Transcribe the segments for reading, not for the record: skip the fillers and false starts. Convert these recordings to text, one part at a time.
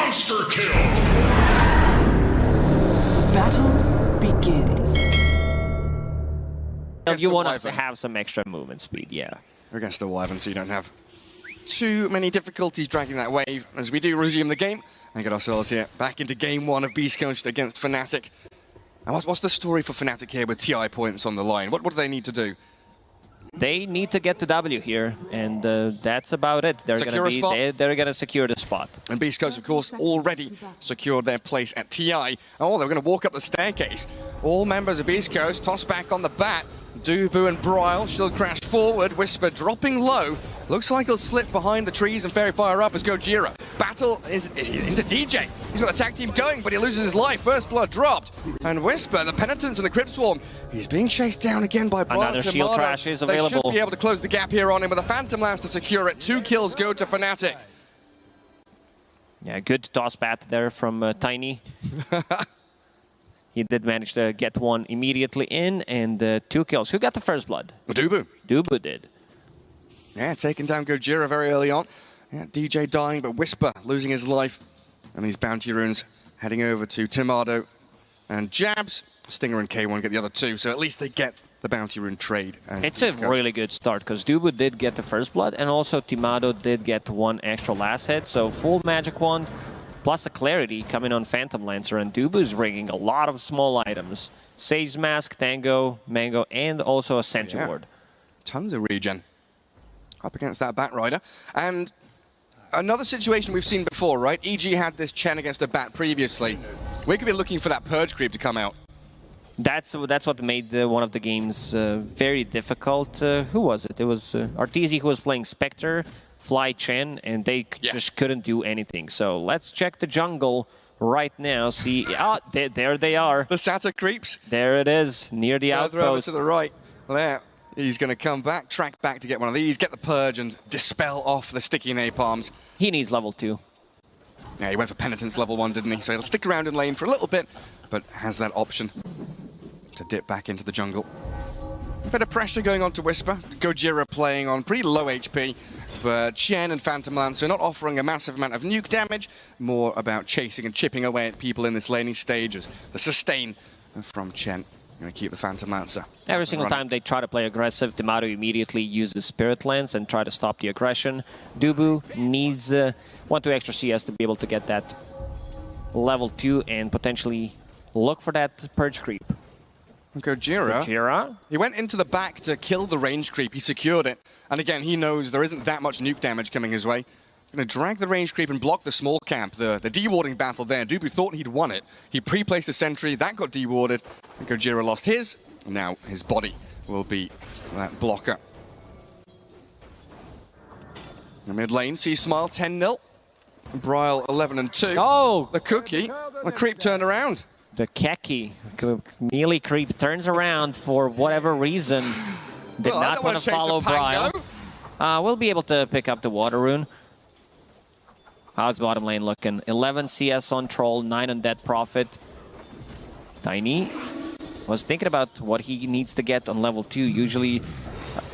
Monster kill! Battle begins. You want us to have some extra movement speed, yeah. Against the Wyvern, so you don't have too many difficulties dragging that wave as we do resume the game and get ourselves here back into game one of Beast Coast against Fnatic. And what's the story for Fnatic here with TI points on the line? What do they need to do? They need to get the W here, and that's about it. They're gonna secure the spot. And Beast Coast, of course, already secured their place at TI. Oh, they're going to walk up the staircase. All members of Beast Coast toss back on the bat. Dubu and Bryle, shield crash forward, Whisper dropping low. Looks like he'll slip behind the trees and Fairy Fire up as Gojira. Battle is into DJ. He's got the tag team going, but he loses his life. First blood dropped. And Whisper, the Penitence and the Crypt Swarm, he's being chased down again by Bryle. Another shield crash is available. They should be able to close the gap here on him with a Phantom Lance to secure it. 2 kills go to Fnatic. Yeah, good toss bat there from Tiny. He did manage to get one immediately in, and 2 kills. Who got the first blood? Dubu. Dubu did. Yeah, taking down Gojira very early on. Yeah, DJ dying, but Whisper losing his life. And these bounty runes heading over to Timado and Jabs. Stinger and K1 get the other 2, so at least they get the bounty rune trade. It's a really good start, because Dubu did get the first blood, and also Timado did get 1 extra last hit, so full magic wand. Plus a clarity coming on Phantom Lancer, and Dubu's ringing a lot of small items. Sage Mask, Tango, Mango, and also a Sentry Ward. Tons of regen up against that Bat Rider. And another situation we've seen before, right? EG had this Chen against a Bat previously. We could be looking for that Purge creep to come out. That's what made one of the games very difficult. Who was it? It was Arteezy who was playing Spectre, Fly Chen, and they just couldn't do anything. So let's check the jungle right now. See, there they are. The Sata creeps. There it is, near the outpost. To the right. There. He's going to come back, track back to get one of these, get the Purge, and dispel off the sticky napalms. He needs level 2. Yeah, he went for Penitence level 1, didn't he? So he'll stick around in lane for a little bit, but has that option to dip back into the jungle. A bit of pressure going on to Whisper. Gojira playing on pretty low HP, but Chen and Phantom Lancer not offering a massive amount of nuke damage, more about chasing and chipping away at people in this laning stages. The sustain from Chen. Going to keep the Phantom Lancer. Every single time they try to play aggressive, Timado immediately uses Spirit Lance and try to stop the aggression. Dubu needs 1-2 extra CS to be able to get that level 2 and potentially look for that Purge creep. Gojira, he went into the back to kill the range creep. He secured it. And again, he knows there isn't that much nuke damage coming his way. Going to drag the range creep and block the small camp. The dewarding battle there. Dubu thought he'd won it. He pre-placed a sentry. That got dewarded. Gojira lost his. Now his body will be that blocker. In mid lane, see Smile 10-0. Bryle 11-2. Oh! The cookie. The creep turned around. The Keki melee creep turns around for whatever reason. Did not want to follow Bryle. We'll be able to pick up the water rune. How's bottom lane looking? 11 CS on Troll, 9 on Dead Prophet. Tiny was thinking about what he needs to get on level 2. Usually,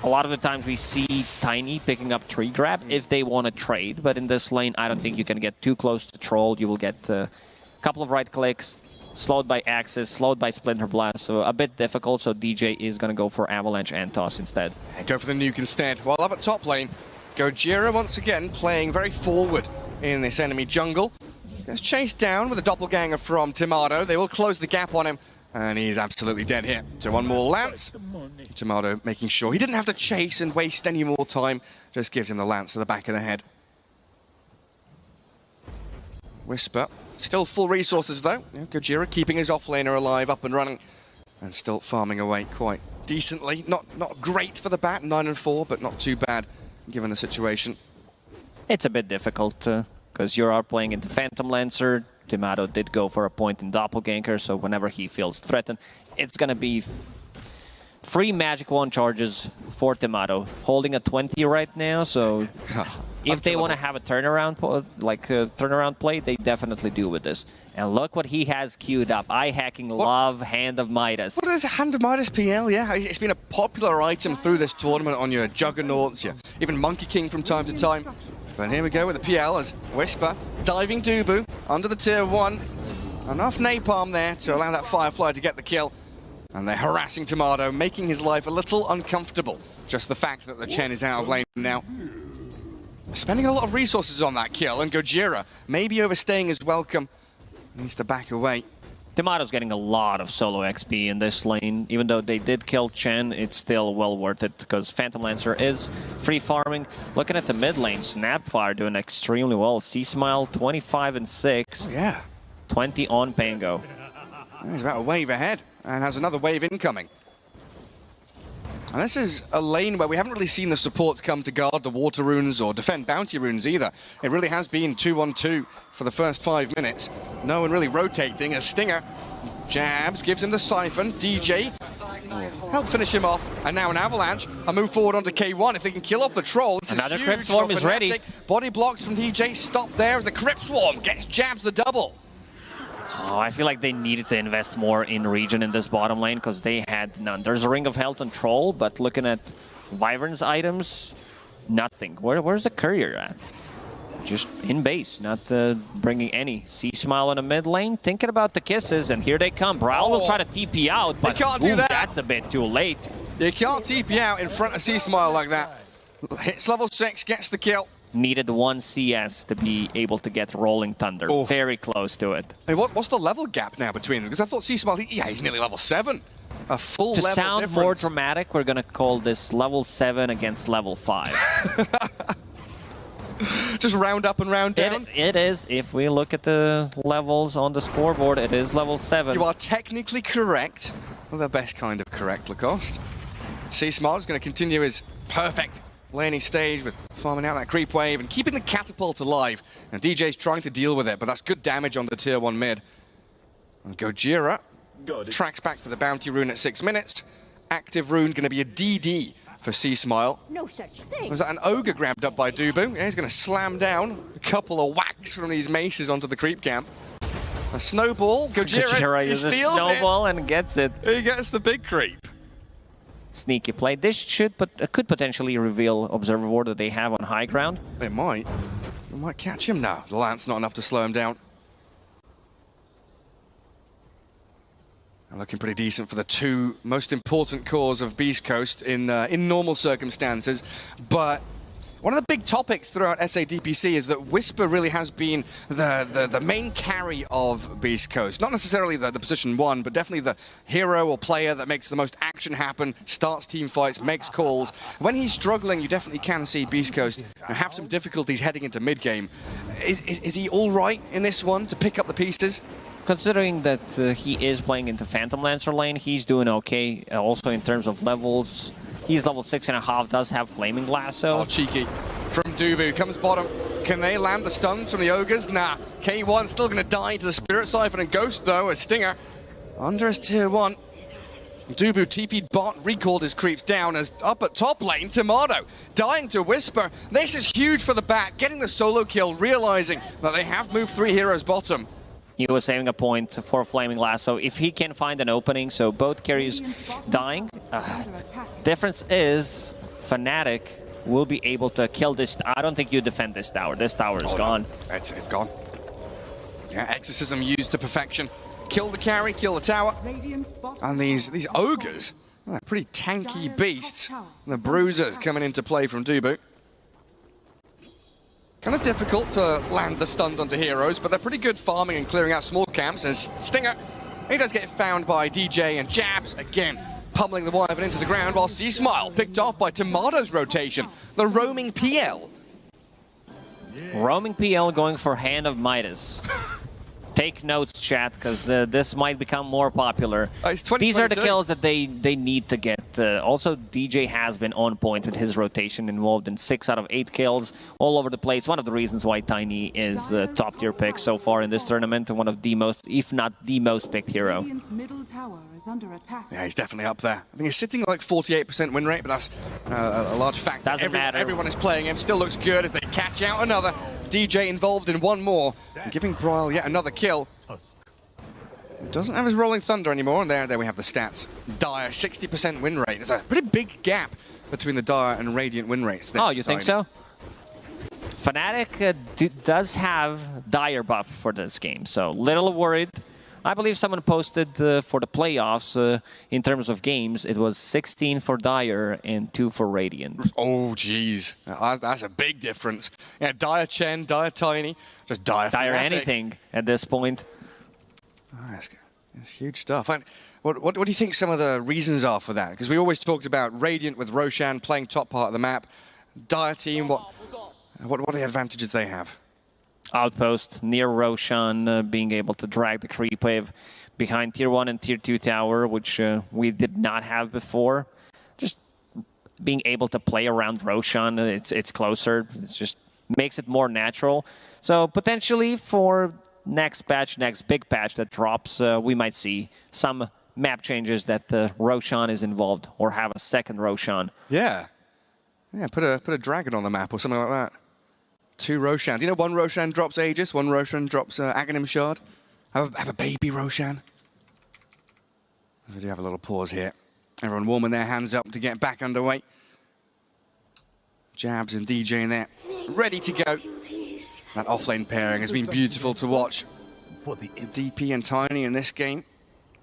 a lot of the times we see Tiny picking up tree grab if they want to trade. But in this lane, I don't think you can get too close to Troll. You will get a couple of right clicks, slowed by Axis, slowed by Splinter Blast. So a bit difficult, so DJ is going to go for Avalanche and Toss instead. Go for the nuke instead. While up at top lane, Gojira once again playing very forward in this enemy jungle. Gets chased down with a doppelganger from Timado. They will close the gap on him, and he's absolutely dead here. So 1 more lance. Timado making sure he didn't have to chase and waste any more time. Just gives him the lance to the back of the head. Whisper, still full resources though. Gojira keeping his offlaner alive, up and running, and still farming away quite decently. Not great for the bat, 9-4, but not too bad given the situation. It's a bit difficult because you are playing into Phantom Lancer. Timado did go for a point in Doppelganger, so whenever he feels threatened, it's going to be free magic wand charges for Timado. Holding a 20 right now, so if they want to have a turnaround, turnaround play, they definitely do with this. And look what he has queued up. Eye-hacking love, Hand of Midas. What is Hand of Midas PL? Yeah, it's been a popular item through this tournament on your Juggernauts, even Monkey King from time to time. But here we go with the PL as Whisper diving Dubu. under the tier 1. Enough napalm there to allow that Firefly to get the kill. And they're harassing Tomato, making his life a little uncomfortable. Just the fact that the Chen is out of lane now. Spending a lot of resources on that kill, and Gojira maybe overstaying his welcome. Needs to back away. Tomato's getting a lot of solo XP in this lane. Even though they did kill Chen, it's still well worth it because Phantom Lancer is free farming. Looking at the mid lane, Snapfire doing extremely well. C-Smile 25 and 6. Yeah. 20 on Pango. He's about a wave ahead and has another wave incoming. And this is a lane where we haven't really seen the supports come to guard the water runes or defend bounty runes either. It really has been 2-on-2 for the first 5 minutes. No one really rotating. A Stinger jabs, gives him the siphon. DJ help finish him off. And now an avalanche. A move forward onto K1 if they can kill off the troll. This Another is Crypt Swarm is ready. Body blocks from DJ. Stop there as the Crypt Swarm gets jabs the double. Oh, I feel like they needed to invest more in region in this bottom lane because they had none. There's a Ring of Health and Troll, but looking at Wyvern's items, nothing. Where's the courier at? Just in base, not bringing any. C-Smile in the mid lane, thinking about the kisses, and here they come. Brawl will try to TP out, but can't do that. That's a bit too late. You can't TP out in front of C-Smile like that. Hits level 6, gets the kill. Needed 1 CS to be able to get Rolling Thunder. Oh. Very close to it. Hey, what's the level gap now between them? Because I thought C-Smile, he's nearly level 7. A full To level sound difference. more dramatic, we're going to call this level 7 against level 5. Just round up and round down? It is. If we look at the levels on the scoreboard, it is level 7. You are technically correct. Well, the best kind of correct, Lacoste. C-Smile is going to continue his perfect laning stage with farming out that creep wave and keeping the catapult alive. And DJ's trying to deal with it, but that's good damage on the tier 1 mid. And Gojira tracks back for the bounty rune at 6 minutes. Active rune going to be a DD for C-Smile. No such thing. Was that an ogre grabbed up by Dubu? Yeah, he's going to slam down a couple of whacks from these maces onto the creep camp. A snowball. Gojira uses a steals snowball and gets it. He gets the big creep. Sneaky play. This could potentially reveal Observer Ward that they have on high ground. It might. It might catch him now. The lance not enough to slow him down. And looking pretty decent for the 2 most important cores of Beast Coast in normal circumstances. But one of the big topics throughout SADPC is that Whisper really has been the main carry of Beast Coast. Not necessarily the position 1, but definitely the hero or player that makes the most action happen, starts team fights, makes calls. When he's struggling, you definitely can see Beast Coast have some difficulties heading into mid-game. Is he all right in this one to pick up the pieces? Considering that he is playing into Phantom Lancer lane, he's doing okay. Also in terms of levels, he's level 6.5, does have Flaming Lasso. Oh, cheeky. From Dubu, comes bottom. Can they land the stuns from the Ogres? Nah. K1 still going to die to the Spirit Siphon and Ghost, though, a Stinger. Under his tier 1. Dubu TP'd bot, recalled his creeps down as up at top lane, Tomato dying to Whisper. This is huge for the Bat, getting the solo kill, realizing that they have moved 3 heroes bottom. He was saving a point for Flaming Lasso. If he can find an opening, so both carries dying. Difference is Fnatic will be able to kill this. I don't think you defend this tower. This tower is gone. No. It's gone. Yeah, Exorcism used to perfection. Kill the carry, kill the tower. And these ogres, pretty tanky beasts. And the bruisers coming into play from Dubu. Kind of difficult to land the stuns onto heroes, but they're pretty good farming and clearing out small camps. And Stinger, he does get found by DJ and jabs again, pummeling the Wyvern into the ground, while C-Smile picked off by Tomato's rotation, the roaming PL. Roaming PL going for Hand of Midas. Take notes, chat, because this might become more popular. These are the kills that they need to get. Also, DJ has been on point with his rotation, involved in 6 out of 8 kills all over the place. One of the reasons why Tiny is a top-tier pick so far in this tournament, and one of the most, if not the most picked hero. Yeah, he's definitely up there. I think he's sitting at like 48% win rate, but that's a large factor. Doesn't matter. Everyone is playing him, still looks good as they catch out another. DJ involved in 1 more, giving Broil yet another kill. Doesn't have his Rolling Thunder anymore, and there we have the stats. Dire, 60% win rate. There's a pretty big gap between the Dire and Radiant win rates. Oh, you think so? Fnatic does have Dire buff for this game, so little worried. I believe someone posted for the playoffs, in terms of games, it was 16 for Dire and 2 for Radiant. Oh, jeez. That's a big difference. Yeah, Dire Chen, Dire Tiny, just Dire Dire Fnatic. anything at this point. Oh, that's huge stuff. And what do you think some of the reasons are for that? Because we always talked about Radiant with Roshan playing top part of the map. Dire team, what are the advantages they have? Outpost near Roshan, being able to drag the creep wave behind tier 1 and tier 2 tower, which we did not have before. Just being able to play around Roshan, it's closer. It just makes it more natural. So potentially for next patch, next big patch that drops, we might see some map changes that Roshan is involved, or have a second Roshan. Yeah, put a dragon on the map or something like that. 2 Roshans. You know, 1 Roshan drops Aegis, 1 Roshan drops Aghanim Shard. Have a baby Roshan. We do have a little pause here. Everyone warming their hands up to get back underway. Jabs and DJ in there, ready to go. That offlane pairing has been beautiful to watch. For the DP and Tiny in this game.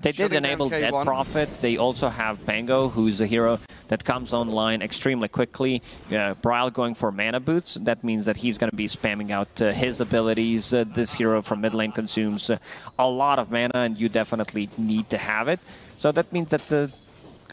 They did enable Dead Prophet. They also have Pango, who's a hero that comes online extremely quickly. Bryle going for mana boots. That means that he's going to be spamming out his abilities. This hero from mid lane consumes a lot of mana, and you definitely need to have it. So that means that the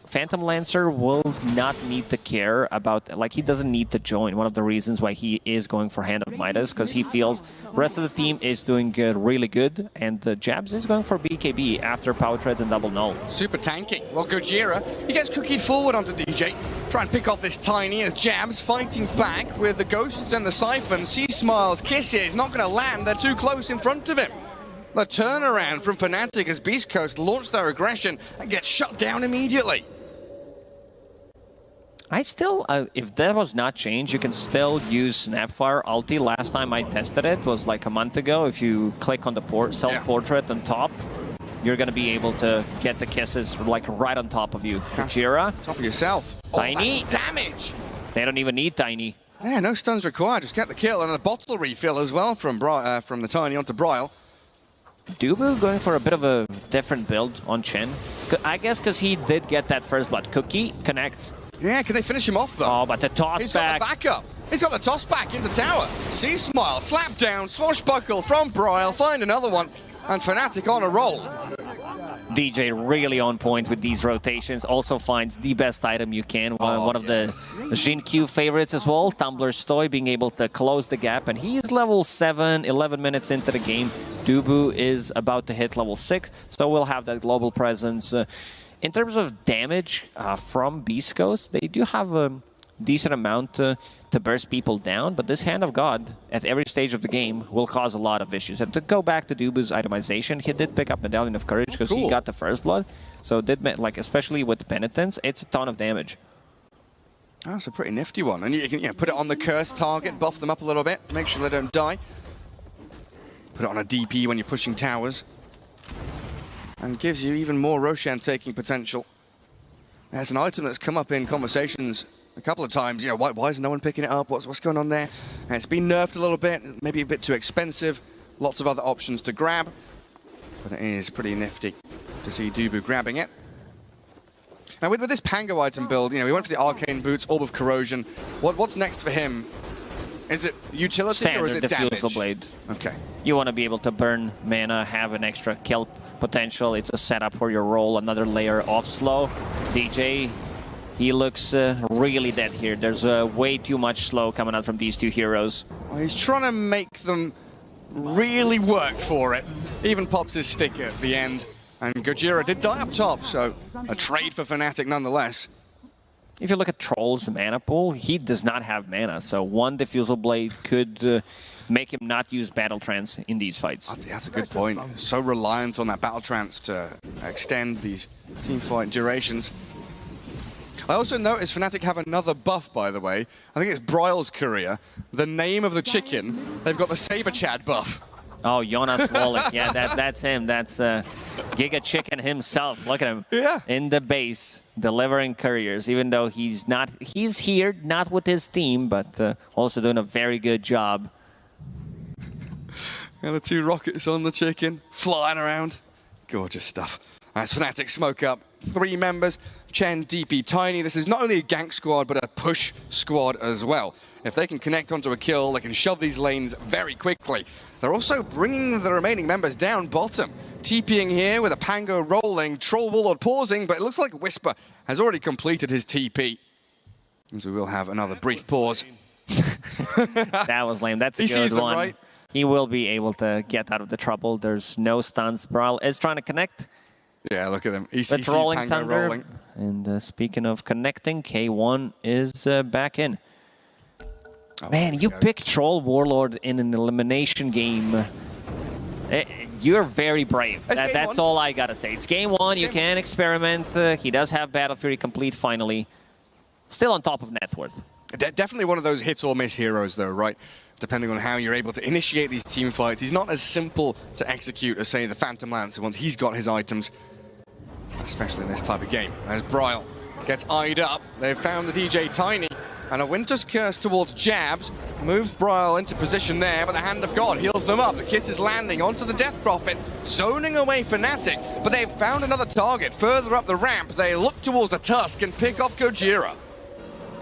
Phantom Lancer will not need to care about, like, he doesn't need to join. One of the reasons why he is going for Hand of Midas, because he feels the rest of the team is doing really good, and the Jabs is going for BKB after Power Treads and Double Null. Super tanky. Well, Gojira, he gets cookied forward onto DJ. Try and pick off this Tiny as Jabs fighting back with the Ghosts and the Siphon. Sea Smiles, Kisses, not going to land. They're too close in front of him. The turnaround from Fnatic as beastcoast launch their aggression and get shut down immediately. I still, if that was not changed, you can still use Snapfire ulti. Last time I tested it was like a month ago. If you click on the self-portrait on top, you're going to be able to get the kisses like right on top of you. Gojira. Top of yourself. Tiny. Oh, damage. They don't even need Tiny. Yeah, no stuns required. Just get the kill and a bottle refill as well from the Tiny onto Bryle. Dubu going for a bit of a different build on Chen. I guess because he did get that first blood. Cookie connects. Yeah, can they finish him off though? Oh, but the toss He's back. got the backup. He's got the toss back into tower. Sea Smile, slap down, swashbuckle from Bryle, find another one, and Fnatic on a roll. DJ really on point with these rotations. Also finds the best item you can. One of the Jin Q favorites as well. Tumbler Stoy being able to close the gap, and he's level 7, 11 minutes into the game. Dubu is about to hit level 6, so we'll have that global presence. In terms of damage from beastcoast, they do have a decent amount to burst people down, but this Hand of God at every stage of the game will cause a lot of issues. And to go back to Dubu's itemization, he did pick up Medallion of Courage because he got the first blood. So it did, like, especially with Penitence, it's a ton of damage. Oh, that's a pretty nifty one. And you can put it on the curse target, buff them up a little bit, make sure they don't die. Put it on a DP when you're pushing towers. And gives you even more Roshan taking potential. There's an item that's come up in conversations a couple of times. You know, why is no one picking it up? What's going on there? And it's been nerfed a little bit, maybe a bit too expensive. Lots of other options to grab. But it is pretty nifty to see Dubu grabbing it. Now with this Pango item build, you know, we went for the Arcane Boots, Orb of Corrosion. What's next for him? Is it utility or is it damage? Diffusal Blade. Okay. You want to be able to burn mana, have an extra kill potential. It's a setup for your roll, another layer of slow. DJ, he looks really dead here. There's way too much slow coming out from these two heroes. Well, he's trying to make them really work for it. Even pops his stick at the end. And Gojira did die up top, so a trade for Fnatic nonetheless. If you look at Troll's mana pool, he does not have mana, so one Diffusal Blade could make him not use Battle Trance in these fights. That's a good point. So reliant on that Battle Trance to extend these teamfight durations. I also noticed Fnatic have another buff, by the way. I think it's Bryle's Courier. The name of the chicken, they've got the Saber Chad buff. Oh, Jonas Wallet. Yeah, that's him. That's Giga Chicken himself. Look at him. Yeah. In the base, delivering couriers, even though he's here, not with his team, but also doing a very good job. And the 2 rockets on the chicken, flying around. Gorgeous stuff. As Fnatic smoke up 3 members, Chen, DP, Tiny. This is not only a gank squad, but a push squad as well. If they can connect onto a kill, they can shove these lanes very quickly. They're also bringing the remaining members down bottom. TPing here with a Pango rolling, Troll Warlord pausing, but it looks like Whisper has already completed his TP. As we will have another brief pause. That was lame. That's a good one. Right? He will be able to get out of the trouble. There's no stuns. Brawl is trying to connect. Yeah, look at him. He sees rolling Pango rolling. And speaking of connecting, K1 is back in. Oh, man, you pick Troll Warlord in an elimination game. You're very brave. That's all I gotta say. It's game 1. You can experiment. He does have Battle Fury complete finally. Still on top of net worth. Definitely one of those hit or miss heroes, though, right? Depending on how you're able to initiate these team fights. He's not as simple to execute as, say, the Phantom Lancer once he's got his items. Especially in this type of game. As Bryle gets eyed up, they've found the DJ Tiny. And a Winter's Curse towards Jabs. Moves Bryle into position there, but the Hand of God heals them up. The kiss is landing onto the Death Prophet, zoning away Fnatic. But they've found another target further up the ramp. They look towards the Tusk and pick off Gojira.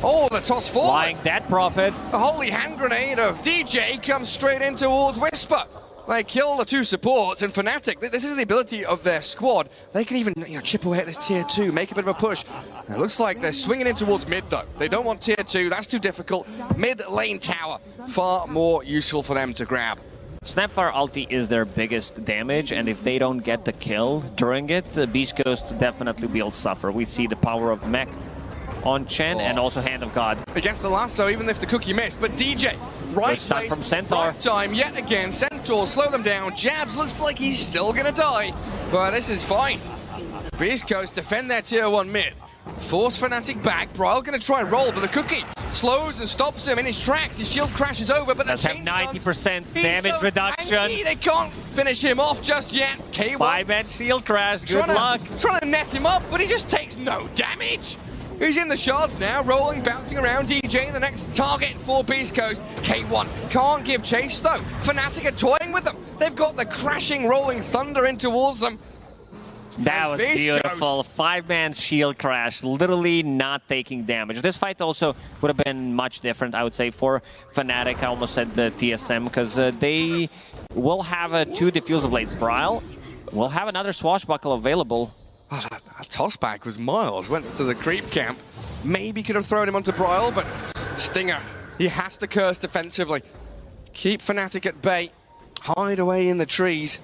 Oh, the toss forward. Flying Death Prophet. The holy hand grenade of DJ comes straight in towards Whisper. They kill the 2 supports, and Fnatic, this is the ability of their squad. They can even chip away at this tier 2, make a bit of a push. And it looks like they're swinging in towards mid, though. They don't want tier 2, that's too difficult. Mid lane tower, far more useful for them to grab. Snapfire ulti is their biggest damage, and if they don't get the kill during it, the Beast Coast definitely will suffer. We see the power of Mech on Chen and also Hand of God. Against the lasso, even if the cookie missed, but DJ, right place, from Centaur. Right time, yet again, Centaur, slow them down. Jabs looks like he's still gonna die, but this is fine. Beast Coast defend their tier 1 mid. Force Fnatic back, Bryle gonna try and roll, but the cookie slows and stops him in his tracks. His shield crashes over, but that's have 90% damage reduction. Tanky, they can't finish him off just yet. K1 5-man shield crash, good luck. Trying to net him up, but he just takes no damage. He's in the shards now, rolling, bouncing around. DJ, the next target for Beast Coast. K1 can't give chase, though. Fnatic are toying with them. They've got the crashing, rolling thunder in towards them. That was beautiful. 5-man shield crash, literally not taking damage. This fight also would have been much different, I would say, for Fnatic. I almost said the TSM, because they will have 2 diffusal blades. Bryle will have another swashbuckle available. Oh, that tossback was miles. Went to the creep camp. Maybe could have thrown him onto Bryle, but Stinger, he has to curse defensively. Keep Fnatic at bay. Hide away in the trees.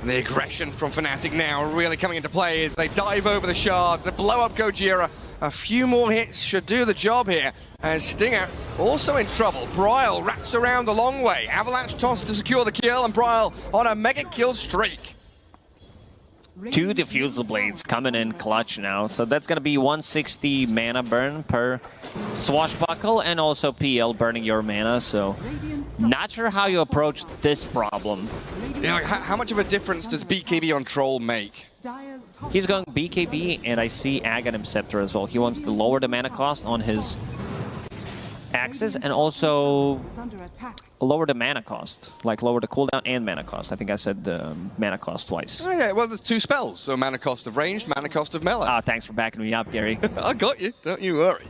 And the aggression from Fnatic now really coming into play as they dive over the shards. They blow up Gojira. A few more hits should do the job here. And Stinger also in trouble. Bryle wraps around the long way. Avalanche toss to secure the kill, and Bryle on a mega kill streak. 2 diffusal blades coming in clutch now, so that's going to be 160 mana burn per swashbuckle, and also PL burning your mana, so not sure how you approach this problem. Yeah, like how much of a difference does BKB on Troll make? He's going BKB, and I see Aghanim Scepter as well. He wants to lower the mana cost on his axes, and also lower the mana cost, like lower the cooldown and mana cost. I think I said the mana cost twice. Oh yeah, well there's 2 spells, so mana cost of ranged, mana cost of melee. Thanks for backing me up, Gary. I got you, don't you worry.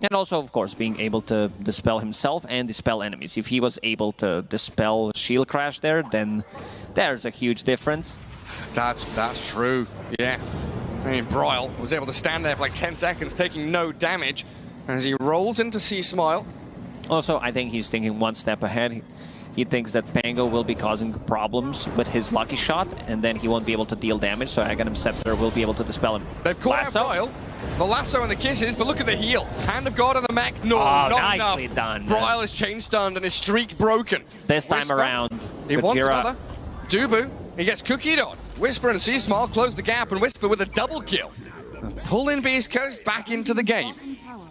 And also, of course, being able to dispel himself and dispel enemies. If he was able to dispel shield crash there, then there's a huge difference. That's true, yeah. I mean, Bryle was able to stand there for like 10 seconds, taking no damage, as he rolls into Sea Smile. Also, I think he's thinking 1 step ahead. He thinks that Pango will be causing problems with his lucky shot, and then he won't be able to deal damage, so Aghanim Scepter will be able to dispel him. They've caught out Bryle. The lasso and the kisses, but look at the heal. Hand of God on the mech, no, not nicely enough. Done. Bryle is chain stunned and his streak broken. This time around, he wants another. Dubu, he gets cookied on. Whisper and Sea Smile close the gap, and Whisper with a double kill. Pull in Beast Coast back into the game.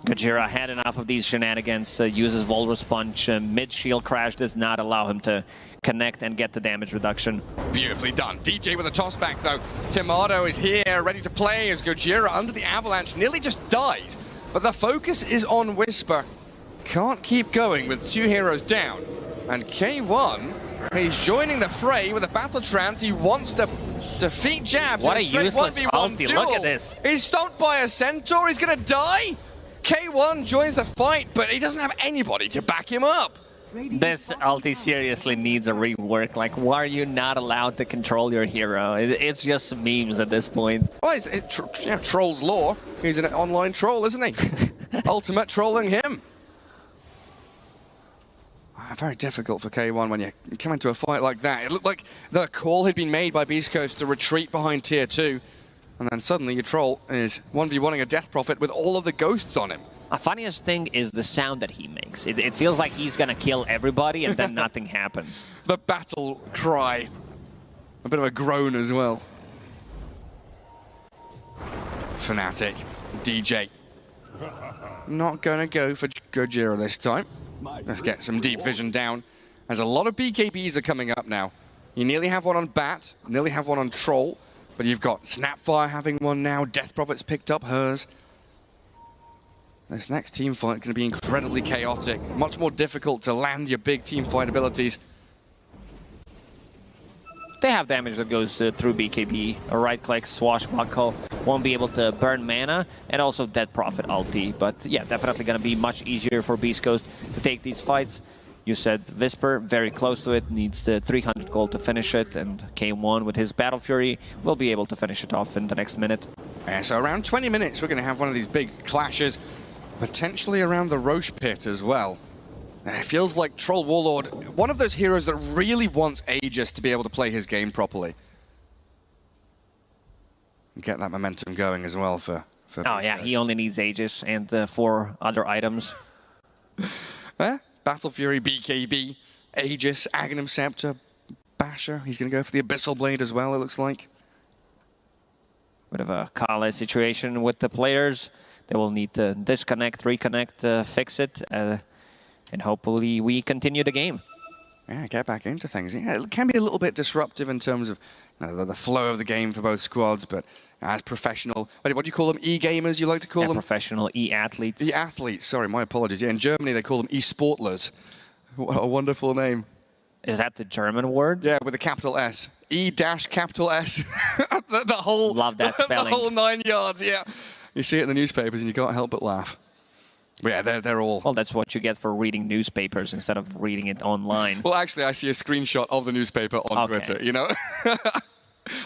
Gojira had enough of these shenanigans, uses Vulrus Punch. Mid-shield crash does not allow him to connect and get the damage reduction. Beautifully done. DJ with a toss back though. Timado is here, ready to play as Gojira under the avalanche nearly just dies. But the focus is on Whisper. Can't keep going with 2 heroes down. And K1, he's joining the fray with a battle trance. He wants to defeat Jabs. What a useless ulti. Look at this. He's stumped by a centaur. He's going to die. K1 joins the fight, but he doesn't have anybody to back him up. This ulti seriously needs a rework. Like, why are you not allowed to control your hero? It's just memes at this point. Well, troll's law. He's an online troll, isn't he? Ultimate trolling him. Very difficult for K1 when you come into a fight like that. It looked like the call had been made by beastcoast to retreat behind tier 2. And then suddenly your troll is 1v1ing a Death Prophet with all of the ghosts on him. The funniest thing is the sound that he makes. It feels like he's gonna kill everybody and then nothing happens. The battle cry. A bit of a groan as well. Fnatic, DJ. Not gonna go for Gojira this time. Let's get some deep vision down. As a lot of BKBs are coming up now. You nearly have one on Bat, nearly have one on Troll, but you've got Snapfire having one now. Death Prophet's picked up hers. This next team fight is going to be incredibly chaotic. Much more difficult to land your big team fight abilities. They have damage that goes through BKB. A right-click, swashbuckle, won't be able to burn mana, and also Death Prophet ulti. But yeah, definitely going to be much easier for beastcoast to take these fights. You said Whisper, very close to it, needs the 300 gold to finish it, and K1 with his Battle Fury will be able to finish it off in the next minute. Yeah, so around 20 minutes, we're going to have one of these big clashes, potentially around the Roche pit as well. It feels like Troll Warlord, one of those heroes that really wants Aegis to be able to play his game properly. Get that momentum going as well for oh yeah, he only needs Aegis and 4 other items. Battle Fury, BKB, Aegis, Aghanim Scepter, Basher. He's going to go for the Abyssal Blade as well, it looks like. Bit of a Kale situation with the players. They will need to disconnect, reconnect, fix it, and hopefully we continue the game. Yeah, get back into things. Yeah, it can be a little bit disruptive in terms of the flow of the game for both squads, but as professional, what do you call them? E-gamers, you like to call them? Professional e-athletes. E-athletes, sorry, my apologies. Yeah, in Germany they call them e-sportlers. What a wonderful name. Is that the German word? Yeah, with a capital S. E-capital S. the whole... Love that spelling. The whole 9 yards, yeah. You see it in the newspapers and you can't help but laugh. But yeah, they're all... Well, that's what you get for reading newspapers instead of reading it online. Well, actually, I see a screenshot of the newspaper on Twitter, you know?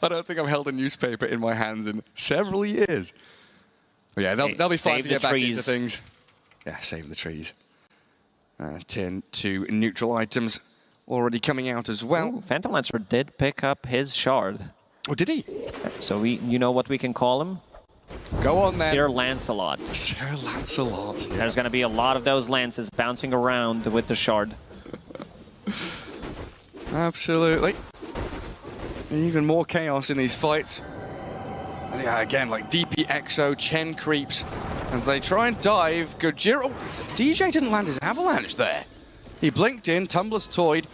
I don't think I've held a newspaper in my hands in several years. But yeah, they'll be fine to get back into things. Yeah, save the trees. Tier 2 neutral items already coming out as well. Ooh, Phantom Lancer did pick up his shard. Oh, did he? So you know what we can call him? Go on, then. Sir Lancelot. Sir Lancelot. There's going to be a lot of those lances bouncing around with the shard. Absolutely. Even more chaos in these fights. And yeah, again, like DP Exo, Chen creeps. As they try and dive, Gojira... Oh, DJ didn't land his avalanche there. He blinked in, Tumbler's toyed.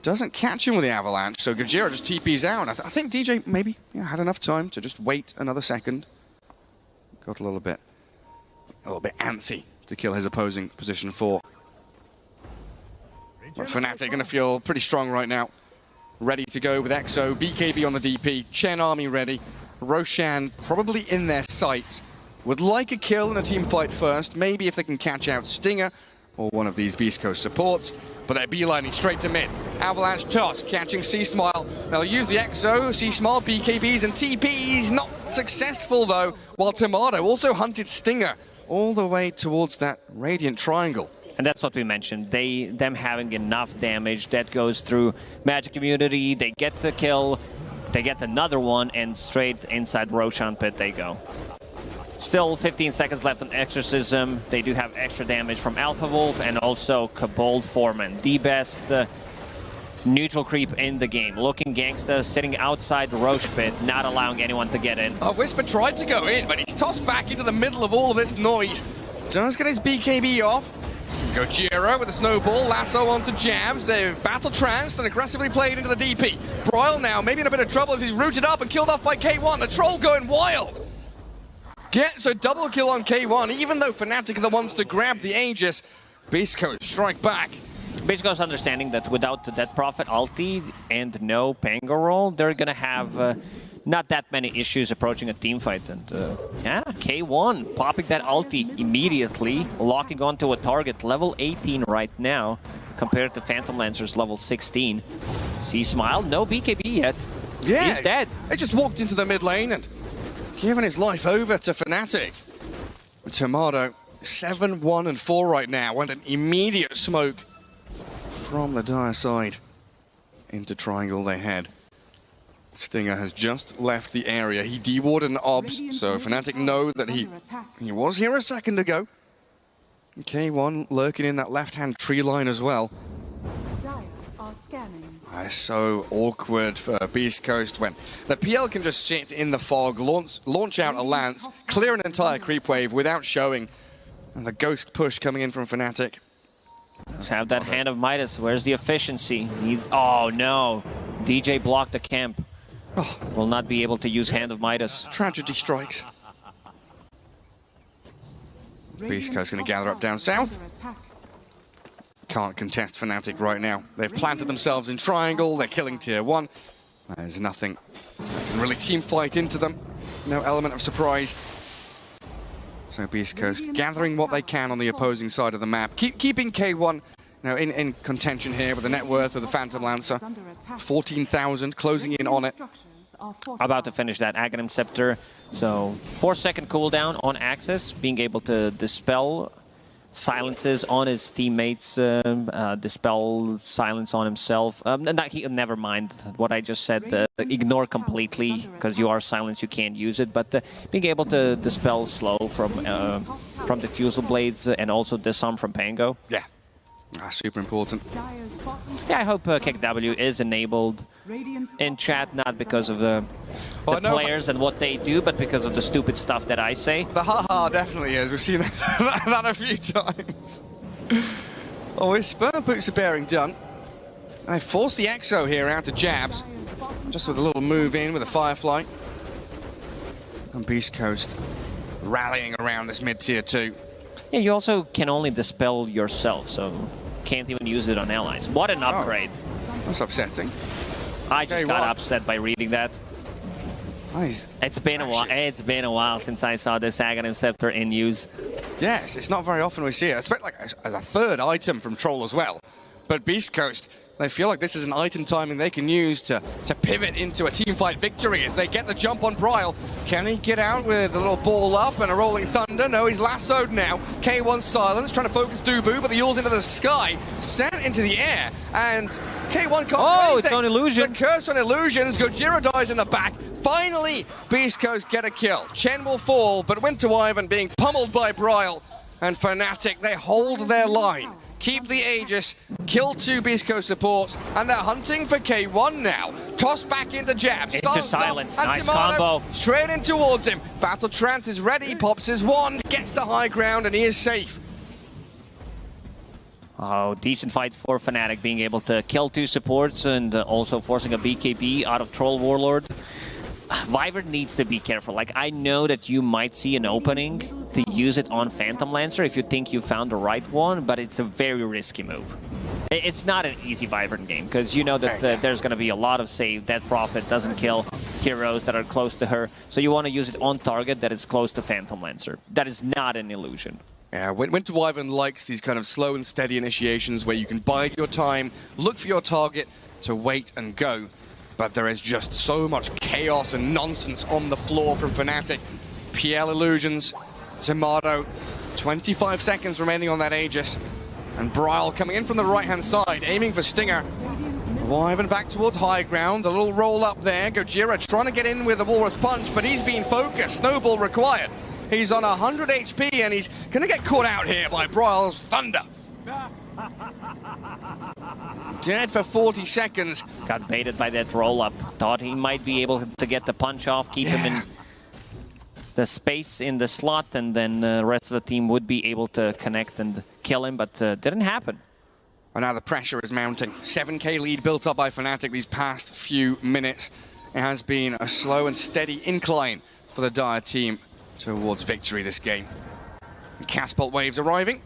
Doesn't catch him with the avalanche, so Gojira just TP's out. I think DJ maybe had enough time to just wait another second. Got a little bit antsy to kill his opposing position 4. But Fnatic going to feel pretty strong right now. Ready to go with Exo, BKB on the DP, Chen army ready. Roshan probably in their sights. Would like a kill in a team fight first, maybe if they can catch out Stinger or one of these Beast Coast supports. But they're beelining straight to mid. Avalanche toss, catching C-Smile. They'll use the Exo, C-Smile, BKBs and TPs. Not successful though, while Timado also hunted Stinger all the way towards that Radiant Triangle. And that's what we mentioned. Them having enough damage that goes through Magic Immunity. They get the kill, they get another one, and straight inside Roshan pit they go. Still 15 seconds left on Exorcism. They do have extra damage from Alpha Wolf and also Kobold Foreman. The best neutral creep in the game. Looking gangsta, sitting outside the Roche pit, not allowing anyone to get in. Whisper tried to go in, but he's tossed back into the middle of all of this noise. Does get his BKB off. Gojira with a snowball, lasso onto Jabs. They've battle tranced and aggressively played into the DP. Broil now, maybe in a bit of trouble as he's rooted up and killed off by K1. The troll going wild. Gets a double kill on K1, even though Fnatic are the ones to grab the Aegis. beastcoast strike back. beastcoast understanding that without the Death Prophet ulti and no Pango roll, they're gonna have not that many issues approaching a team fight. And yeah, K1 popping that ulti immediately, locking onto a target level 18 right now, compared to Phantom Lancer's level 16. See Smile, no BKB yet. Yeah, he's dead. He just walked into the mid lane and given his life over to Fnatic. Tomato 7-1 and 4 right now, and an immediate smoke from the dire side into triangle they head. Stinger has just left the area. He dewarded an obs, so Fnatic know that he was here a second ago. K1 lurking in that left-hand tree line as well. So awkward for beastcoast when the PL can just sit in the fog, launch out a lance, clear an entire creep wave without showing. And the ghost push coming in from Fnatic. Let's have that Hand of Midas. Where's the efficiency? Oh no, DJ blocked the camp. Oh. Will not be able to use Hand of Midas. Tragedy strikes. beastcoast going to gather up down south. Can't contest Fnatic right now. They've planted themselves in triangle. They're killing tier 1. There's nothing that can really team fight into them. No element of surprise. So beastcoast gathering what they can on the opposing side of the map. Keeping K1 in contention here with the net worth of the Phantom Lancer. 14,000, closing in on it. About to finish that Aghanim Scepter. So 4-second cooldown on Axis, being able to dispel silences on his teammates, dispel silence on himself. Never mind what I just said. Ignore completely, because you are silenced, you can't use it. But being able to dispel slow from Diffusal Blades and also disarm from Pango. Yeah, super important. Yeah, I hope KW is enabled in chat, not because of the players and what they do, but because of the stupid stuff that I say. The haha definitely is. We've seen that a few times. Oh, Whisper, boots of bearing done. They force the Exo here out to Jabs, just with a little move in with a Firefly. And beastcoast rallying around this mid-tier 2. Yeah, you also can only dispel yourself, so can't even use it on allies. What an upgrade. That's upsetting. I just got upset by reading that. Nice. It's been a while. It's been a while since I saw this Aghanim Scepter in use. Yes, it's not very often we see it. It's like as a third item from Troll as well. But beastcoast, they feel like this is an item timing they can use to pivot into a teamfight victory as they get the jump on Bryle. Can he get out with a little ball up and a rolling thunder? No, he's lassoed now. K1 silence, trying to focus Dubu, but the Yule's into the sky, sent into the air, and K1 can't do anything. It's on illusion. The curse on illusions. Gojira dies in the back. Finally, beastcoast get a kill. Chen will fall, but Winter Wyvern being pummeled by Bryle. And Fnatic, they hold their line. Keep the Aegis, kill 2 beastcoast supports, and they're hunting for K1 now. Toss back into Jabs. Into silence. And nice Tomato combo. straight in towards him. Battle Trance is ready, pops his wand, gets the high ground, and he is safe. Oh, decent fight for Fnatic, being able to kill 2 supports and also forcing a BKB out of Troll Warlord. Wyvern needs to be careful. Like, I know that you might see an opening to use it on Phantom Lancer if you think you found the right one, but it's a very risky move. It's not an easy Wyvern game, because you know that there's going to be a lot of save. Death Prophet doesn't kill heroes that are close to her, so you want to use it on target that is close to Phantom Lancer. That is not an illusion. Yeah, Winter Wyvern likes these kind of slow and steady initiations where you can bide your time, look for your target to wait and go. But there is just so much chaos and nonsense on the floor from Fnatic. PL illusions, Tomato, 25 seconds remaining on that Aegis. And Bryle coming in from the right-hand side, aiming for Stinger. Wyvern back towards high ground, a little roll up there. Gojira trying to get in with the Walrus Punch, but he's been focused, snowball required. He's on 100 HP and he's gonna get caught out here by Bryle's Thunder. Dead for 40 seconds. Got baited by that roll-up. Thought he might be able to get the punch off, keep him in. the space in the slot, and then the rest of the team would be able to connect and kill him, but didn't happen. And now the pressure is mounting. 7K lead built up by Fnatic these past few minutes. It has been a slow and steady incline for the Dire team towards victory this game. Catapult waves arriving.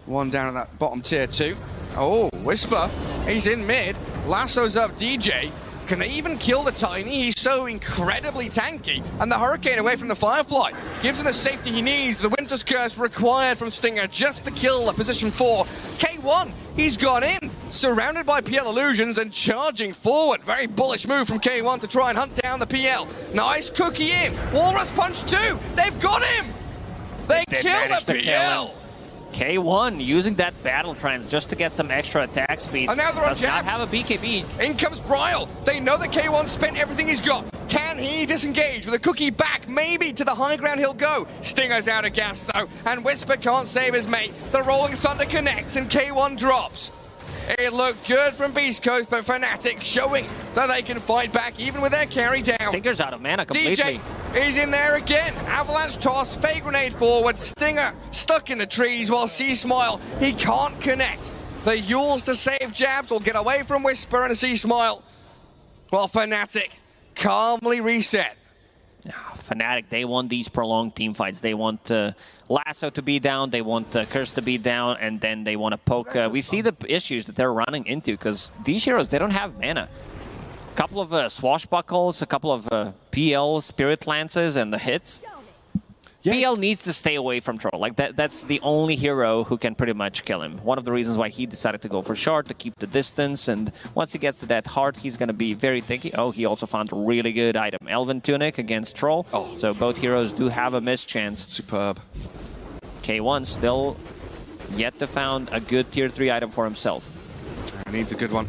One down at that bottom tier 2. Oh, Whisper, he's in mid. Lassos up DJ. Can they even kill the Tiny? He's so incredibly tanky. And the Hurricane away from the Firefly gives him the safety he needs. The Winter's Curse required from Stinger just to kill the position 4. K1, he's gone in, surrounded by PL illusions and charging forward. Very bullish move from K1 to try and hunt down the PL. Nice cookie in. Walrus Punch 2. They've got him. They killed the PL. K1 using that battle trance just to get some extra attack speed. And now they're on Does jab. not have a BKB. In comes Bryle. They know that K1 spent everything he's got. Can he disengage with a cookie back? Maybe to the high ground he'll go. Stinger's out of gas though, and Whisper can't save his mate. The Rolling Thunder connects and K1 drops. It looked good from Beast Coast, but Fnatic showing that they can fight back even with their carry down. Stinger's out of mana completely. DJ is in there again. Avalanche toss, fake grenade forward. Stinger stuck in the trees while C-Smile, he can't connect. The Yules to save jabs will get away from Whisper and C-Smile. While Fnatic calmly reset. Fnatic, they want these prolonged team fights. They want Lasso to be down, they want Curse to be down, and then they want to poke. We see the issues that they're running into, because these heroes, they don't have mana. A couple of swashbuckles, a couple of PL Spirit Lances, and the hits. PL needs to stay away from Troll. Like that's the only hero who can pretty much kill him. One of the reasons why he decided to go for shard, to keep the distance, and once he gets to that heart, he's going to be very thicky. Oh, he also found a really good item. Elven Tunic against Troll. Oh. So both heroes do have a miss chance. Superb. K1 still yet to found a good tier 3 item for himself. He needs a good one.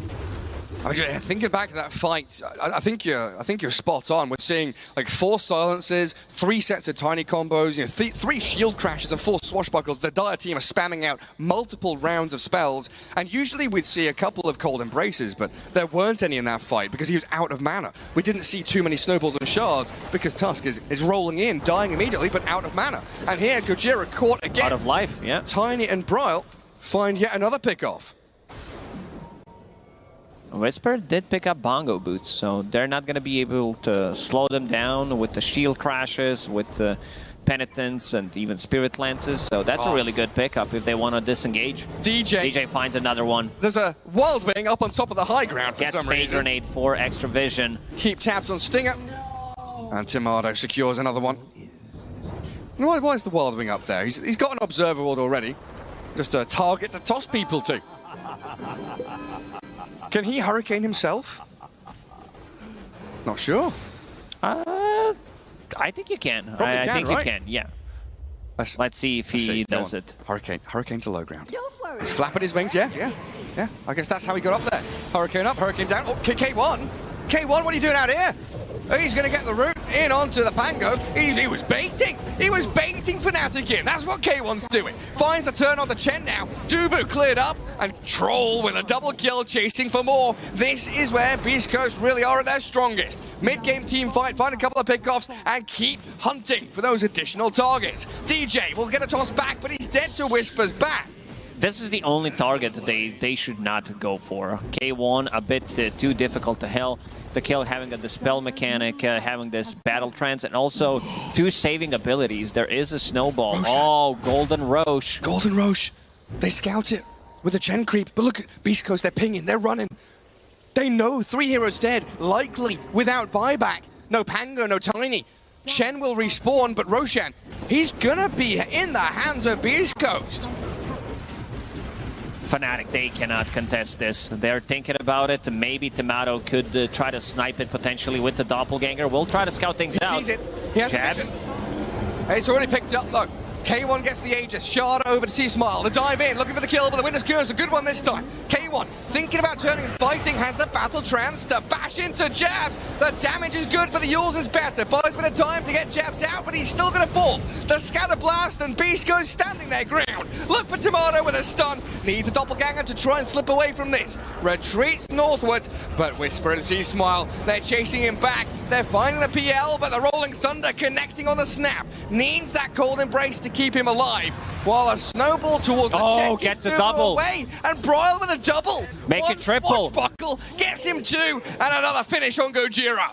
I mean, thinking back to that fight, I think you're spot on. We're seeing like 4 silences, 3 sets of tiny combos, you know, 3 shield crashes and 4 swashbuckles. The Dire team are spamming out multiple rounds of spells, and usually we'd see a couple of cold embraces, but there weren't any in that fight because he was out of mana. We didn't see too many snowballs and shards because Tusk is rolling in, dying immediately, but out of mana. And here, Gojira caught again. Out of life, yeah. Tiny and Bryle find yet another pick-off. Whisper did pick up bongo boots, so they're not going to be able to slow them down with the shield crashes, with the penitence, and even spirit lances. So that's a really good pickup if they want to disengage. DJ finds another one. There's a Wild Wing up on top of the high ground for some reason. Gets phase grenade for extra vision. Keep tabs on Stinger. And Timado secures another one. Why is the Wild Wing up there? He's got an observer ward already. Just a target to toss people to. Can he Hurricane himself? Not sure. I think you can. I think you can, yeah. Let's see if he does it. Hurricane to low ground. He's flapping his wings, yeah. I guess that's how he got up there. Hurricane up, Hurricane down. Oh, K1. K1, what are you doing out here? He's going to get the root in onto the Pango. He was baiting. He was baiting Fnatic in. That's what K1's doing. Finds the turn on the Chen now. Dubu cleared up, and Troll with a double kill chasing for more. This is where Beast Coast really are at their strongest. Mid-game team fight, find a couple of pickoffs, and keep hunting for those additional targets. DJ will get a toss back, but he's dead to Whisper's back. This is the only target that they should not go for. K1 a bit too difficult to kill, having a Dispel mechanic, having this Battle Trance, and also 2 saving abilities. There is a Snowball. Roshan. Oh, Golden Roche. Golden Roche. They scout it with a Gen creep. But look at Beast Coast, they're pinging, they're running. They know 3 heroes dead, likely without buyback. No Pango, no Tiny. Chen will respawn, but Roshan, he's gonna be in the hands of Beast Coast. Fnatic, they cannot contest this. They're thinking about it. Maybe Tomato could try to snipe it potentially with the Doppelganger. We'll try to scout things out. He sees it. He has Jabs. the vision. It's already picked up, look. K1 gets the Aegis. Shard over to C-Smile. The dive in, looking for the kill, but the Winter's Curse, a good one this time. K1 thinking about turning and fighting, has the battle trance to bash into jabs. The damage is good, but the yours is better. Buys a bit of time to get jabs out, but he's still going to fall. The scatter blast, and beastcoast standing their ground. Look for Tomato with a stun. Needs a doppelganger to try and slip away from this. Retreats northwards, but Whisper and Smile, they're chasing him back. They're finding the PL, but the Rolling Thunder connecting on the snap. Needs that cold embrace to keep him alive. While a snowball towards the check gets a double. Away, and Broil with a double. Make it triple. Buckle gets him two, and another finish on Gojira.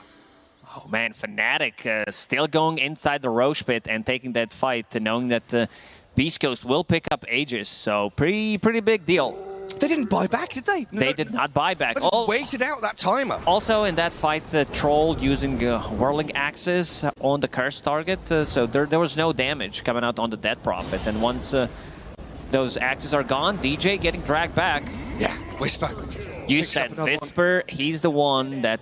Oh man, Fnatic still going inside the Roche pit and taking that fight, knowing that beastcoast will pick up Aegis. So pretty big deal. They didn't buy back, did they? They did not buy back. They just waited out that timer. Also in that fight, the Troll using Whirling Axes on the Curse target, so there was no damage coming out on the Dead Prophet. And once those axes are gone, DJ getting dragged back. Yeah, Whisper. You said Whisper, he's the one that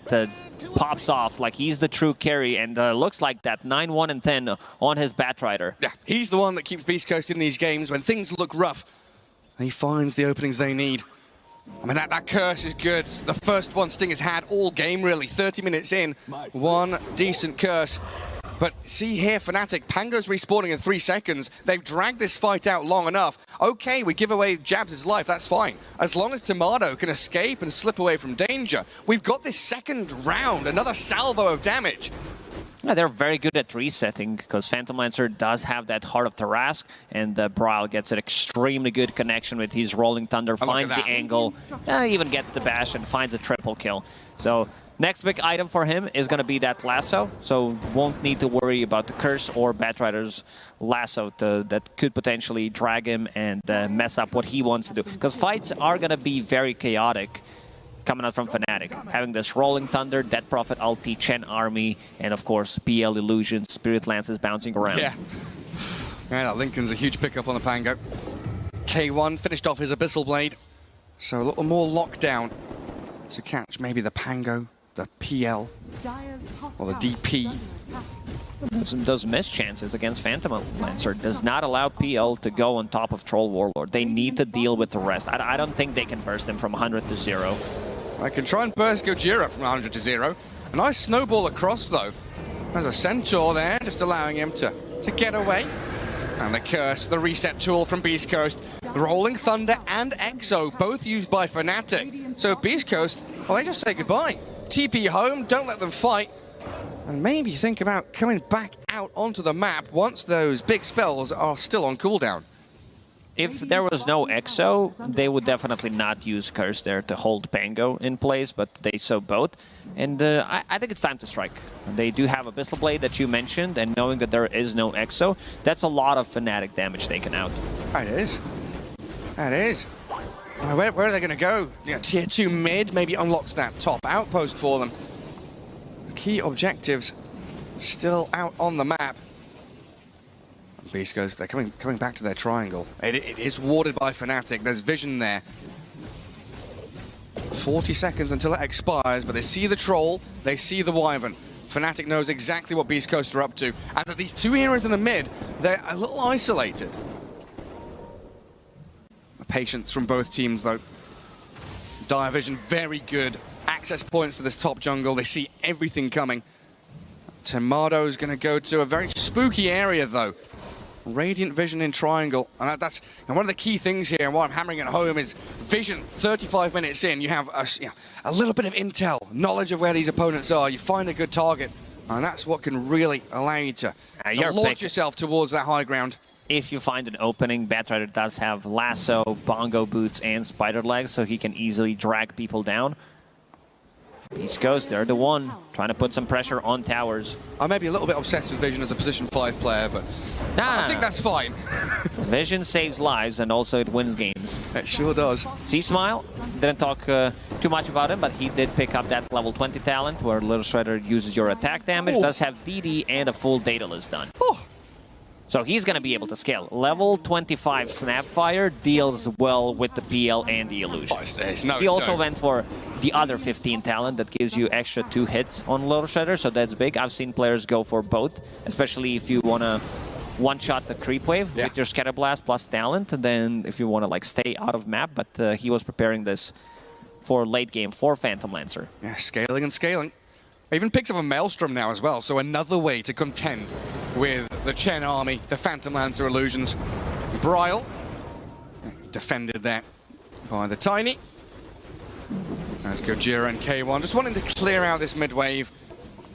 pops off, like he's the true carry, and looks like that 9-1 and 10 on his Batrider. Yeah, he's the one that keeps beastcoast in these games when things look rough. He finds the openings they need. I mean, that curse is good. The first one Sting has had all game, really. 30 minutes in, one decent curse. But see here, Fnatic, Pango's respawning in 3 seconds. They've dragged this fight out long enough. Okay, we give away Jabs' life, that's fine. As long as Tomato can escape and slip away from danger, we've got this second round, another salvo of damage. Yeah, they're very good at resetting, because Phantom Lancer does have that Heart of Tarask, and Braille gets an extremely good connection with his Rolling Thunder, finds the angle, even gets the bash and finds a triple kill. So next big item for him is going to be that lasso, so won't need to worry about the Curse or Batrider's lasso that could potentially drag him and mess up what he wants to do. Because fights are going to be very chaotic coming out from Fnatic, having this Rolling Thunder, Dead Prophet ulti, Chen army, and of course PL Illusion, Spirit Lances bouncing around. Yeah, that Lincoln's a huge pickup on the Pango. K1 finished off his Abyssal Blade, so a little more lockdown to catch maybe the Pango, the PL, or the DP. Those missed chances against Phantom Lancer does not allow PL to go on top of Troll Warlord. They need to deal with the rest. I don't think they can burst him from 100 to 0. I can try and burst Gojira from 100 to 0. A nice snowball across, though. There's a Centaur there, just allowing him to get away. And the Curse, the reset tool from beastcoast. Rolling Thunder and Exo, both used by Fnatic. So beastcoast, well, they just say goodbye. TP home, don't let them fight. And maybe think about coming back out onto the map once those big spells are still on cooldown. If there was no Exo, they would definitely not use Curse there to hold Pango in place, but they so both. And I think it's time to strike. They do have Abyssal Blade that you mentioned, and knowing that there is no Exo, that's a lot of Fnatic damage taken out. That is. That is. Where are they going to go? You know, tier 2 mid maybe unlocks that top outpost for them. The key objectives still out on the map. Beastcoast, they're coming back to their triangle. It is warded by Fnatic. There's vision there. 40 seconds until it expires, but they see the Troll, they see the Wyvern. Fnatic knows exactly what Beastcoast are up to. And that these two heroes in the mid, they're a little isolated. The patience from both teams, though. Dire vision, very good. Access points to this top jungle. They see everything coming. Tomato's going to go to a very spooky area, though. Radiant vision in triangle, and that's one of the key things here, and what I'm hammering at home is vision. 35 minutes in, you have a little bit of intel, knowledge of where these opponents are, you find a good target, and that's what can really allow you to launch yourself towards that high ground. If you find an opening, Batrider does have lasso, bongo boots, and spider legs, so he can easily drag people down. beastcoast, they're the one trying to put some pressure on towers. I may be a little bit obsessed with Vision as a position 5 player, but I think that's fine. Vision saves lives and also it wins games. It sure does. Smile, didn't talk too much about him, but he did pick up that level 20 talent where Little Shredder uses your attack damage, does have DD and a full Daedalus done. So he's going to be able to scale. Level 25 Snapfire deals well with the PL and the Illusion. He also went for the other 15 talent that gives you extra 2 hits on Little Shredder, so that's big. I've seen players go for both, especially if you want to one-shot the creep wave with your Scatter Blast plus talent, and then if you want to like stay out of map, but he was preparing this for late game for Phantom Lancer. Yeah, scaling and scaling. Even picks up a Maelstrom now as well, so another way to contend with the Chen army, the Phantom Lancer illusions. Bryle, defended there by the Tiny. As Gojira and K1 just wanting to clear out this mid-wave.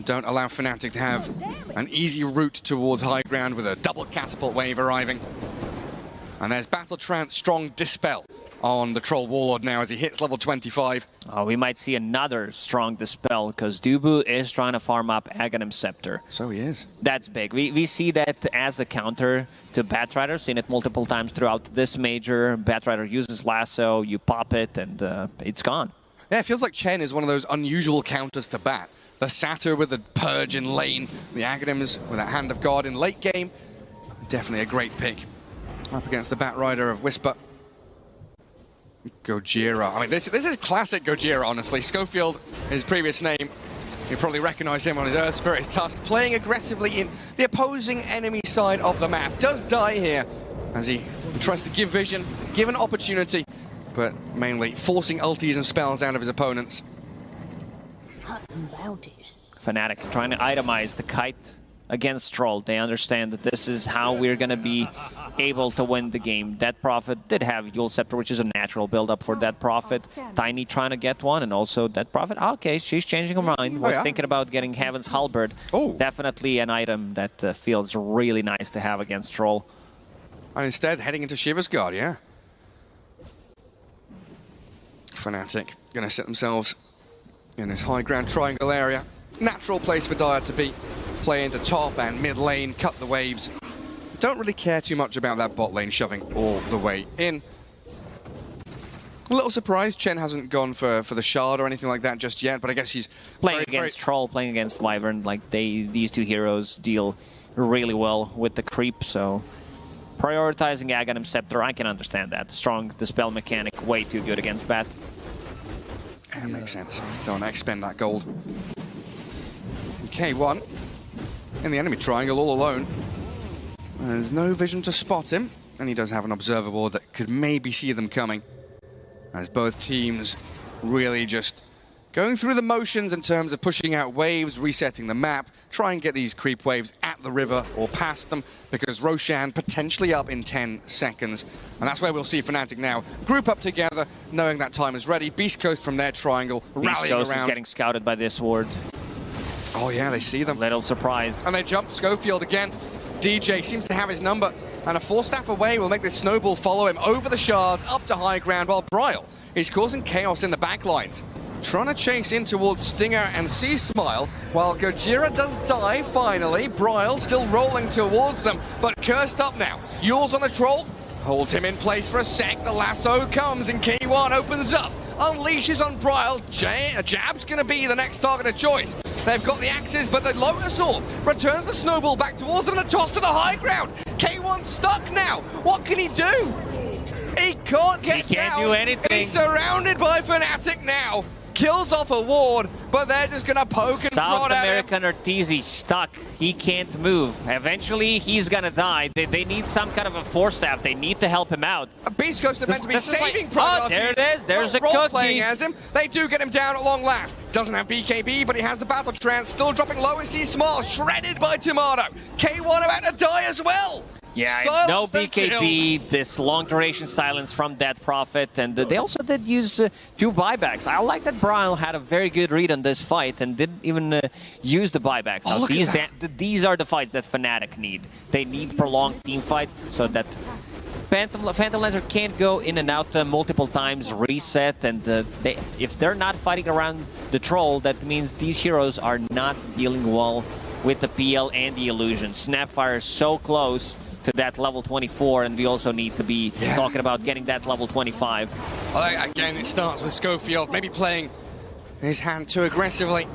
Don't allow Fnatic to have an easy route towards high ground with a double catapult wave arriving. And there's Battle Trance strong Dispel on the Troll Warlord now as he hits level 25. Oh, we might see another strong Dispel because Dubu is trying to farm up Aghanim Scepter. So he is. That's big. We see that as a counter to Batrider. Seen it multiple times throughout this major. Batrider uses Lasso, you pop it, and it's gone. Yeah, it feels like Chen is one of those unusual counters to Bat. The Satyr with the Purge in lane, the Aghanims with a Hand of God in late game. Definitely a great pick. Up against the Batrider of Whisper. Gojira. I mean, this is classic Gojira, honestly. Schofield, his previous name, you probably recognize him on his Earth Spirit Tusk, playing aggressively in the opposing enemy side of the map. Does die here as he tries to give vision, give an opportunity, but mainly forcing ultis and spells out of his opponents. Fnatic trying to itemize the kite against Troll. They understand that this is how we're going to be able to win the game. Dead Prophet did have Yule Scepter, which is a natural build-up for Dead Prophet. Tiny trying to get one, and also Dead Prophet. Okay, she's changing her mind. Was thinking about getting Heaven's Halberd. Oh. Definitely an item that feels really nice to have against Troll. And instead, heading into Shiver's Guard, yeah. Fnatic going to set themselves in this high ground triangle area. Natural place for Dire to be. Play into top and mid lane, cut the waves. Don't really care too much about that bot lane shoving all the way in. A little surprised Chen hasn't gone for the shard or anything like that just yet, but I guess he's playing against Troll, playing against Wyvern. Like these two heroes deal really well with the creep, so prioritizing Aghanim Scepter, I can understand that. Strong Dispel mechanic, way too good against Bat. That makes sense. Don't expend that gold. K1 in the enemy triangle all alone. There's no vision to spot him, and he does have an observer board that could maybe see them coming. As both teams really just going through the motions in terms of pushing out waves, resetting the map, try and get these creep waves at the river or past them, because Roshan potentially up in 10 seconds. And that's where we'll see Fnatic now group up together, knowing that time is ready. Beast Coast from their triangle, rallying around. Beast Coast is getting scouted by this ward. Oh yeah, they see them. Little surprised. And they jump Schofield again. DJ seems to have his number, and a 4-staff away will make this snowball follow him over the shards, up to high ground, while Bryle is causing chaos in the backlines. Trying to chase in towards Stinger and C-Smile, while Gojira does die finally. Bryle still rolling towards them, but cursed up now. Yule's on the Troll, holds him in place for a sec. The lasso comes and K1 opens up, unleashes on Bryle. Jab's going to be the next target of choice. They've got the axes, but the Lotus Orb returns the snowball back towards them and the toss to the high ground. K1's stuck now. What can he do? He can't get down. He can't do anything. He's surrounded by Fnatic now. Kills off a ward, but they're just going to poke and prod at him. South American Ortiz stuck. He can't move. Eventually, he's going to die. They need some kind of a 4-staff. They need to help him out. Beast Coast are meant to be saving Oh, there it is. There's a cookie. Playing as him. They do get him down at long last. Doesn't have BKB, but he has the Battle Trance. Still dropping low as he's small. Shredded by Tomato. K1 about to die as well. Yeah, no BKB, this long-duration silence from Dead Prophet, and they also did use 2 buybacks. I like that Bryle had a very good read on this fight and didn't even use the buybacks. Oh, these are the fights that Fnatic need. They need prolonged team fights so that Phantom Lancer can't go in and out multiple times, reset, and if they're not fighting around the Troll, that means these heroes are not dealing well with the PL and the Illusion. Snapfire is so close to that level 24, and we also need to be talking about getting that level 25. Again, it starts with Schofield, maybe playing his hand too aggressively.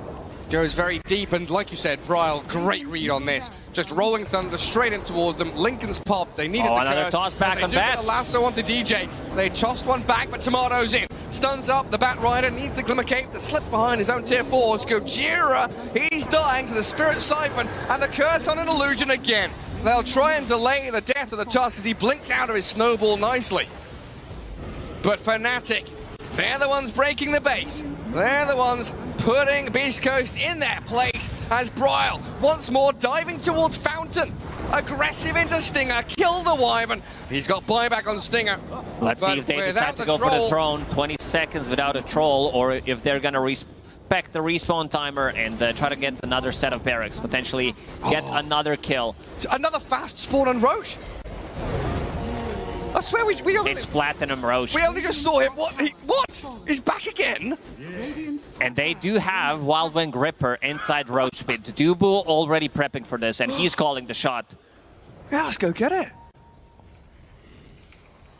Goes very deep, and like you said, Bryle, great read on this. Just rolling Thunder straight in towards them. Lincoln's popped. They needed the another curse. toss back on Bat. They do get a lasso onto DJ. They tossed one back, but Tomato's in. Stuns up. The Bat Rider needs the Glimmer Cape to slip behind his own tier 4s. Gojira, he's dying to the Spirit Siphon, and the curse on an illusion again. They'll try and delay the death of the Tusk as he blinks out of his snowball nicely. But Fnatic They're the ones breaking the base. They're the ones putting Beast Coast in their place as Bryle once more diving towards Fountain. Aggressive into Stinger, kill the Wyvern. He's got buyback on Stinger. Let's see if they decide to go for the Throne. 20 seconds without a troll, or if they're going to respect the respawn timer and try to get another set of barracks, potentially get another kill. Another fast spawn on Roche. I swear we only... It's Platinum Roche. We only just saw him. What? He's back again? And they do have Wildwing Gripper inside Roche pit. Dubu already prepping for this, and he's calling the shot. Yeah, let's go get it.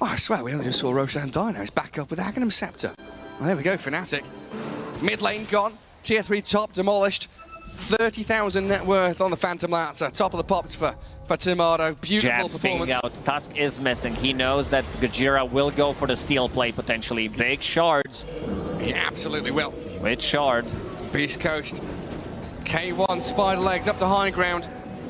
Oh, I swear we only just saw Roshan die now. He's back up with Aghanim Scepter. Well, there we go, Fnatic. Mid lane gone. Tier 3 top demolished. 30,000 net worth on the Phantom Lancer. Top of the pops for Tomato. Beautiful performance. Out. Tusk is missing. He knows that Gajira will go for the steel plate potentially. Big shards. He absolutely will. With shard. Beast Coast. K1 spider legs up to high ground.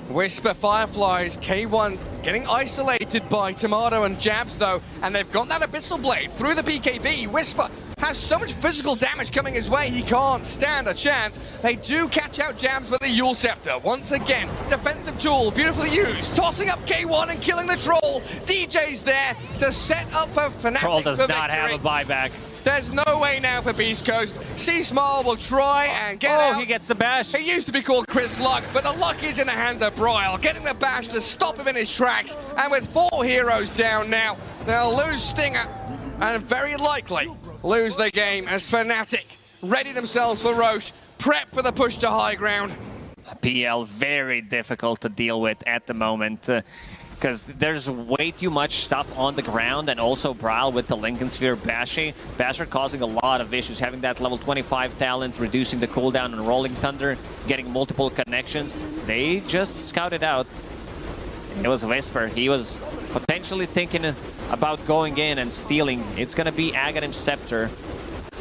Whisper Fireflies. K1 getting isolated by Tomato and Jabs though. And they've got that Abyssal Blade through the BKB. Whisper has so much physical damage coming his way, he can't stand a chance. They do catch out Jabs with the Yule Scepter. Once again, defensive tool, beautifully used. Tossing up K1 and killing the Troll. DJ's there to set up for Fnatic. Troll does not have a buyback. There's no way now for Beast Coast. C-Small will try and get out. Oh, he gets the bash. He used to be called Chris Luck, but the luck is in the hands of Bryle, getting the bash to stop him in his tracks. And with 4 heroes down now, they'll lose Stinger and very likely lose the game as Fnatic ready themselves for Roche, prep for the push to high ground. PL very difficult to deal with at the moment because there's way too much stuff on the ground, and also Bryle with the Lincoln Sphere Basher causing a lot of issues, having that level 25 talent, reducing the cooldown on Rolling Thunder, getting multiple connections. They just scouted out. It was Whisper. He was potentially thinking about going in and stealing. It's going to be Aghanim Scepter.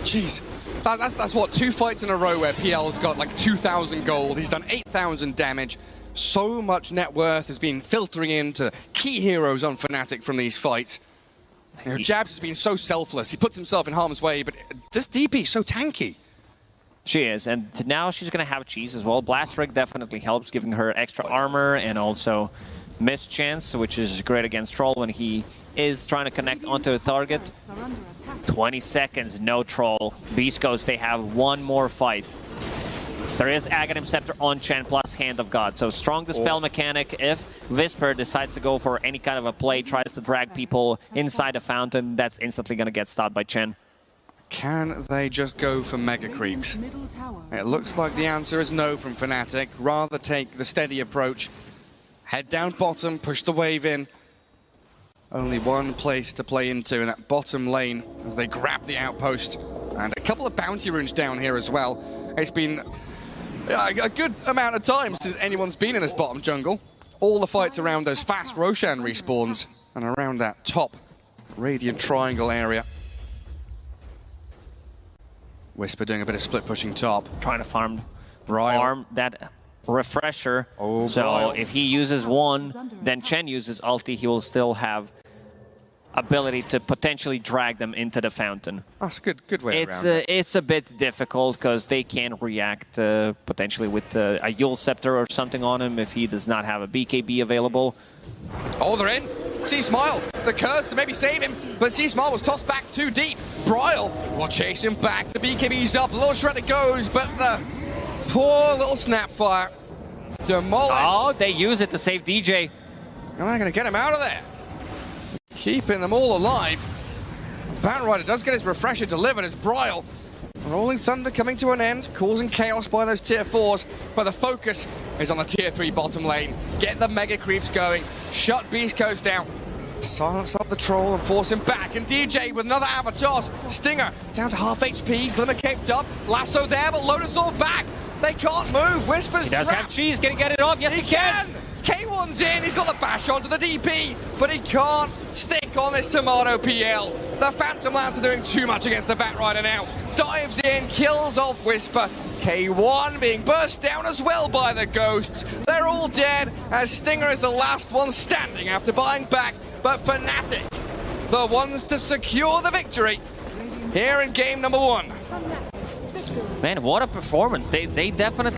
Jeez. That's what, 2 fights in a row where PL's got like 2,000 gold. He's done 8,000 damage. So much net worth has been filtering into key heroes on Fnatic from these fights. You know, Jabs has been so selfless. He puts himself in harm's way, but this DP so tanky. She is, and now she's going to have cheese as well. Blast Rig definitely helps, giving her extra armor and also miss chance, which is great against Troll when he is trying to connect onto a target. 20 seconds, no Troll. Beast Coast, they have one more fight. There is Aghanim Scepter on Chen plus Hand of God. So strong dispel mechanic. If Whisper decides to go for any kind of a play, tries to drag people inside a fountain, that's instantly going to get stopped by Chen. Can they just go for mega creeps? It looks like the answer is no from Fnatic. Rather take the steady approach. Head down bottom, push the wave in. Only one place to play into in that bottom lane as they grab the outpost. And a couple of bounty runes down here as well. It's been a good amount of time since anyone's been in this bottom jungle. All the fights around those fast Roshan respawns and around that top Radiant Triangle area. Whisper doing a bit of split pushing top. Trying to farm Bryle. that refresher. Oh, so Bryle. if he uses one, then Chen uses ulti, he will still have ability to potentially drag them into the fountain. That's a good way around it. It's a bit difficult because they can react potentially with a Yule Scepter or something on him if he does not have a BKB available. Oh, they're in. C-Smile, the curse to maybe save him, but C-Smile was tossed back too deep. Bryle will chase him back. The BKB's up, a little shredder goes, but the poor little Snapfire demolished. Oh, they use it to save DJ. And they're going to get him out of there. Keeping them all alive. Batrider does get his refresher delivered as Bryle. Rolling Thunder coming to an end, causing chaos by those tier 4s, but the focus is on the tier 3 bottom lane. Get the mega creeps going, shut Beast Coast down, silence up the Troll and force him back, and DJ with another Avatos. Stinger down to half HP, Glimmer caped up, Lasso there, but Lotus Orb back. They can't move, Whisper's He does have cheese, can he get it off? Yes, he can! K1's in, he's got the bash onto the DP, but he can't stick on this Tomato PL. The Phantom Lancer doing too much against the Batrider now. Dives in, kills off Whisper. K1 being burst down as well by the Ghosts. They're all dead as Stinger is the last one standing after buying back. But Fnatic, the ones to secure the victory. here in game number 1. Man, what a performance. They definitely